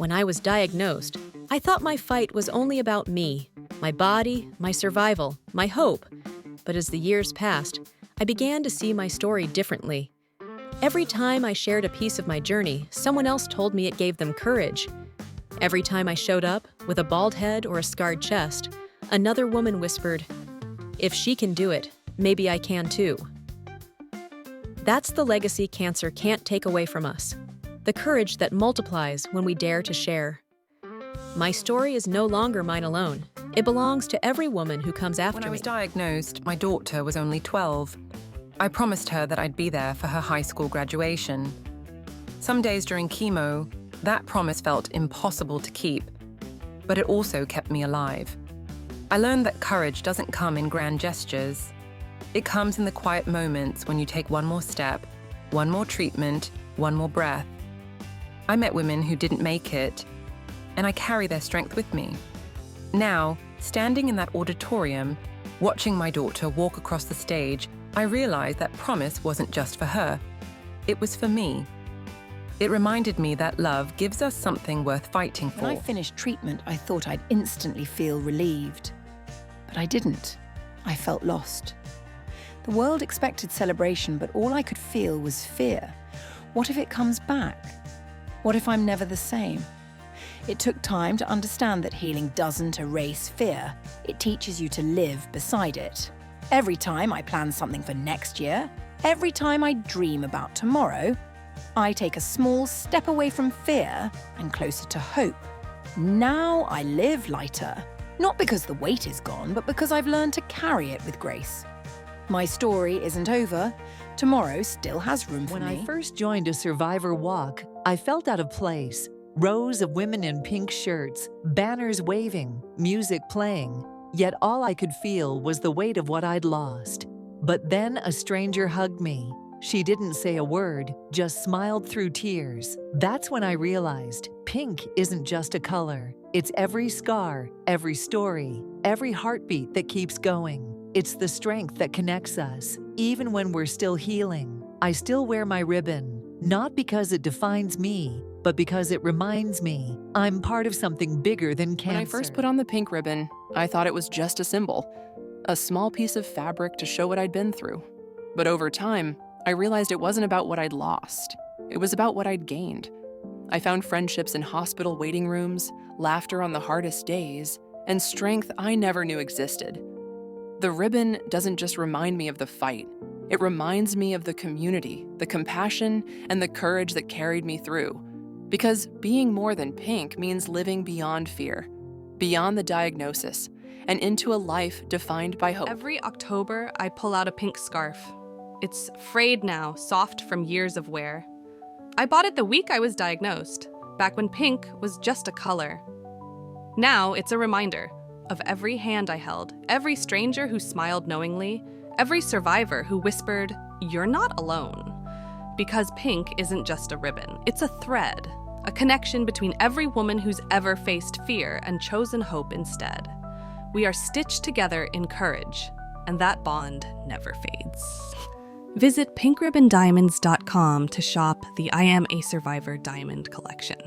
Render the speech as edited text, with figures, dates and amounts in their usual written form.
When I was diagnosed, I thought my fight was only about me, my body, my survival, my hope. But as the years passed, I began to see my story differently. Every time I shared a piece of my journey, someone else told me it gave them courage. Every time I showed up, with a bald head or a scarred chest, another woman whispered, "If she can do it, maybe I can too." That's the legacy cancer can't take away from us. The courage that multiplies when we dare to share. My story is no longer mine alone. It belongs to every woman who comes after me. When I was diagnosed, my daughter was only 12. I promised her that I'd be there for her high school graduation. Some days during chemo, that promise felt impossible to keep, but it also kept me alive. I learned that courage doesn't come in grand gestures. It comes in the quiet moments when you take one more step, one more treatment, one more breath. I met women who didn't make it, and I carry their strength with me. Now, standing in that auditorium, watching my daughter walk across the stage, I realized that promise wasn't just for her. It was for me. It reminded me that love gives us something worth fighting for. When I finished treatment, I thought I'd instantly feel relieved. But I didn't. I felt lost. The world expected celebration, but all I could feel was fear. What if it comes back? What if I'm never the same? It took time to understand that healing doesn't erase fear. It teaches you to live beside it. Every time I plan something for next year, every time I dream about tomorrow, I take a small step away from fear and closer to hope. Now I live lighter, not because the weight is gone, but because I've learned to carry it with grace. My story isn't over. Tomorrow still has room for me. When I first joined a survivor walk, I felt out of place. Rows of women in pink shirts, banners waving, music playing. Yet all I could feel was the weight of what I'd lost. But then a stranger hugged me. She didn't say a word, just smiled through tears. That's when I realized pink isn't just a color. It's every scar, every story, every heartbeat that keeps going. It's the strength that connects us, even when we're still healing. I still wear my ribbon, not because it defines me, but because it reminds me I'm part of something bigger than cancer. When I first put on the pink ribbon, I thought it was just a symbol, a small piece of fabric to show what I'd been through. But over time, I realized it wasn't about what I'd lost. It was about what I'd gained. I found friendships in hospital waiting rooms, laughter on the hardest days, and strength I never knew existed. The ribbon doesn't just remind me of the fight. It reminds me of the community, the compassion, and the courage that carried me through. Because being more than pink means living beyond fear, beyond the diagnosis, and into a life defined by hope. Every October, I pull out a pink scarf. It's frayed now, soft from years of wear. I bought it the week I was diagnosed, back when pink was just a color. Now it's a reminder of every hand I held, every stranger who smiled knowingly, every survivor who whispered, "You're not alone." Because pink isn't just a ribbon, it's a thread, a connection between every woman who's ever faced fear and chosen hope instead. We are stitched together in courage, and that bond never fades. Visit pinkribbondiamonds.com to shop the I Am a Survivor Diamond Collection.